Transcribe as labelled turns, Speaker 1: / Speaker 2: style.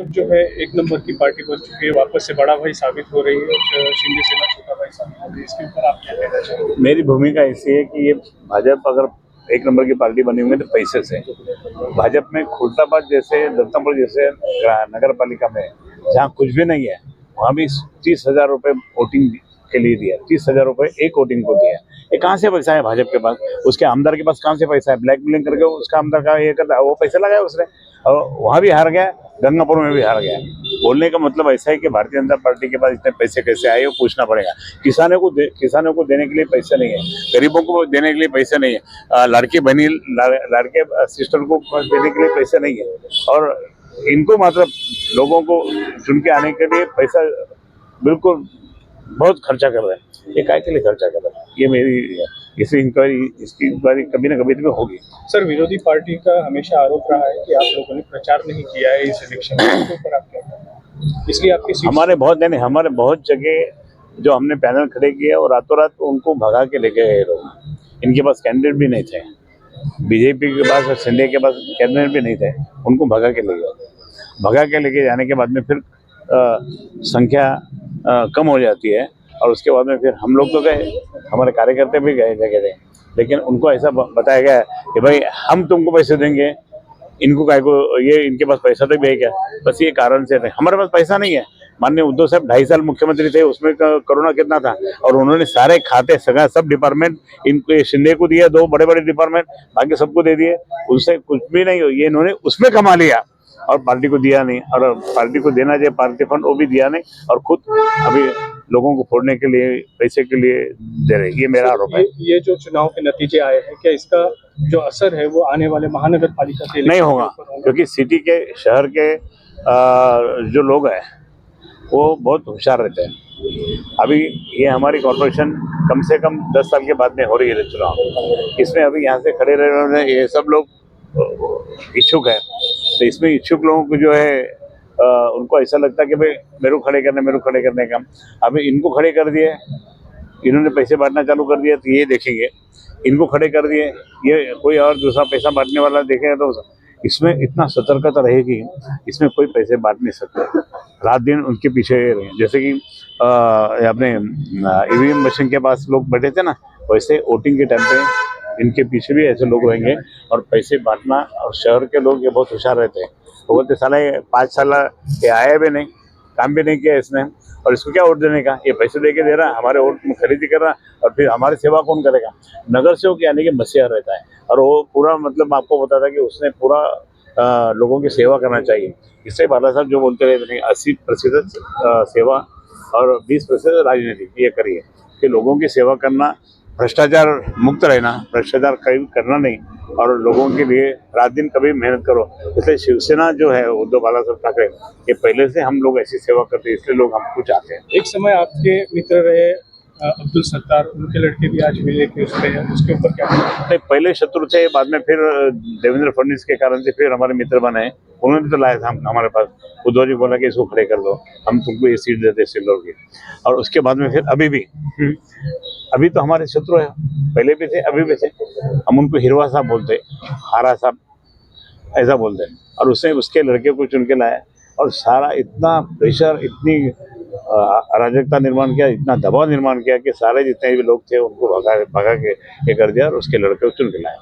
Speaker 1: जो है एक नंबर की पार्टी बन चुकी है, वापस से बड़ा भाई साबित हो रही है शिंदे सेना छोटा भाई साबित हो रही है। इसके ऊपर आप क्या कहना चाहेंगे?
Speaker 2: मेरी भूमिका ऐसी है कि ये भाजपा अगर एक नंबर की पार्टी बनी हुई है तो पैसे से। भाजपा में खुलताबाद जैसे, दत्तापुर जैसे नगर पालिका में जहाँ कुछ भी नहीं है, वहाँ भी 30,000 रुपये वोटिंग के लिए दिया। 30,000 रुपये एक वोटिंग को दिया। ये कहाँ से पैसा है भाजपा के पास? उसके आमदार के पास कहाँ से पैसा है? ब्लैकमेलिंग करके उसका आमदार का ये करता है, वो पैसा लगाया उसने और वहाँ भी हार गया, गंगापुर में भी हार गया। बोलने का मतलब ऐसा है कि भारतीय जनता पार्टी के पास इतने पैसे कैसे आए वो पूछना पड़ेगा। किसानों को देने के लिए पैसे नहीं है, गरीबों को देने के लिए पैसे नहीं है, लड़के बहनी लड़के सिस्टर को देने के लिए पैसे नहीं है, और इनको मतलब लोगों को चुन के आने के लिए पैसा बिल्कुल बहुत खर्चा कर रहे हैं। ये काय के लिए खर्चा कर रहे हैं? ये मेरी इसकी इंक्वायरी कभी ना कभी तो होगी।
Speaker 1: सर, विरोधी पार्टी का हमेशा आरोप रहा है कि आप लोगों ने प्रचार नहीं किया है इस इलेक्शन में, इसके ऊपर आप क्या कहते हैं? इसलिए आपकी सीट
Speaker 2: हमारे बहुत जगह जो हमने पैनल खड़े किए और रातों रात उनको भगा के लेके गए लोग। इनके पास कैंडिडेट भी नहीं थे, बीजेपी के पास और सिंधिया के पास कैंडिडेट भी नहीं थे, उनको भगा के ले गए। भगा के लेके जाने के बाद में फिर संख्या कम हो जाती है, और उसके बाद में फिर हम लोग तो गए, हमारे कार्यकर्ता भी गए जगह जगह, लेकिन उनको ऐसा बताया गया कि भाई हम तुमको पैसे देंगे, इनको काय को, ये इनके पास पैसा तो भी है क्या? बस ये कारण से नहीं, हमारे पास पैसा नहीं है। माननीय उद्धव साहब 2.5 साल मुख्यमंत्री थे, उसमें कोरोना कितना था, और उन्होंने सारे खाते सब डिपार्टमेंट इनको शिंदे को दिया, 2 बड़े बड़े डिपार्टमेंट बाकी सबको दे दिए, उससे कुछ भी नहीं हो। ये इन्होंने उसमें कमा लिया और पार्टी को दिया नहीं, और पार्टी को देना चाहिए पार्टी फंड, वो भी दिया नहीं, और खुद अभी लोगों को फोड़ने के लिए, पैसे के लिए दे रहे। ये मेरा आरोप है।
Speaker 1: ये जो चुनाव के नतीजे आए हैं, क्या इसका जो असर है वो आने वाले महानगर पालिका के
Speaker 2: नहीं होगा, क्योंकि सिटी के शहर के जो लोग हैं वो बहुत होशियार रहते हैं। अभी ये हमारी कॉर्पोरेशन कम से कम 10 साल के बाद में हो रही है चुनाव। इसमें अभी यहाँ से खड़े रहे ये सब लोग इच्छुक है, तो इसमें इच्छुक लोगों को जो है उनको ऐसा लगता है कि भाई मेरे को खड़े करने का। अभी इनको खड़े कर दिए, इन्होंने पैसे बांटना चालू कर दिया, तो ये देखेंगे इनको खड़े कर दिए, ये कोई और दूसरा पैसा बांटने वाला देखेगा, तो इसमें इतना सतर्कता रहेगी, इसमें कोई पैसे बांट नहीं सकते। रात दिन उनके पीछे रहे, जैसे कि अपने ईवीएम मशीन के पास लोग बैठे थे ना, वैसे वोटिंग के टाइम पे इनके पीछे भी ऐसे लोग रहेंगे और पैसे बांटना। और शहर के लोग ये बहुत होशियार रहते हैं, वो बोलते साला 5 साल ये आया भी नहीं, काम भी नहीं किया इसने, और इसको क्या वोट देने का? ये पैसे दे के दे रहा, हमारे वोट में खरीदी कर रहा, और फिर हमारी सेवा कौन करेगा? नगर सेवक यानी कि मसीहा रहता है, और वो पूरा मतलब आपको बताता कि उसने पूरा लोगों की सेवा करना चाहिए। इससे बाला साहब जो बोलते रहते हैं 80% सेवा और 20% राजनीति, ये करिए कि लोगों की सेवा करना, भ्रष्टाचार मुक्त रहना, भ्रष्टाचार कभी करना नहीं, और लोगों के लिए रात दिन कभी मेहनत करो। इसलिए शिवसेना जो है उद्धव बाला साहब ठाकरे, ये पहले से हम लोग ऐसी सेवा करते हैं, इसलिए लोग हमको चाहते हैं।
Speaker 1: एक समय आपके मित्र रहे अब्दुल सत्तार, उनके लड़के भी आज मिले थे उस पे, उसके ऊपर क्या कहना?
Speaker 2: नहीं, पहले शत्रु थे, बाद में फिर देवेंद्र फडणवीस के कारण से फिर हमारे मित्र बने। उन्होंने तो लाया था हमारे पास, उद्धव जी बोला कि इसको खड़े कर दो, हम तुमको ये सीट देते सिल्लोर की। और उसके बाद में फिर अभी तो हमारे शत्रु है, पहले भी थे अभी भी थे। हम उनको हिरवा साहब बोलते, हारा साहब ऐसा बोलते हैं, और उसने उसके लड़के को चुन के लाया, और सारा इतना प्रेशर, इतनी अराजकता निर्माण किया, इतना दबाव निर्माण किया कि सारे जितने भी लोग थे उनको भगा के ये कर दिया, और उसके लड़के को चुन के लाया।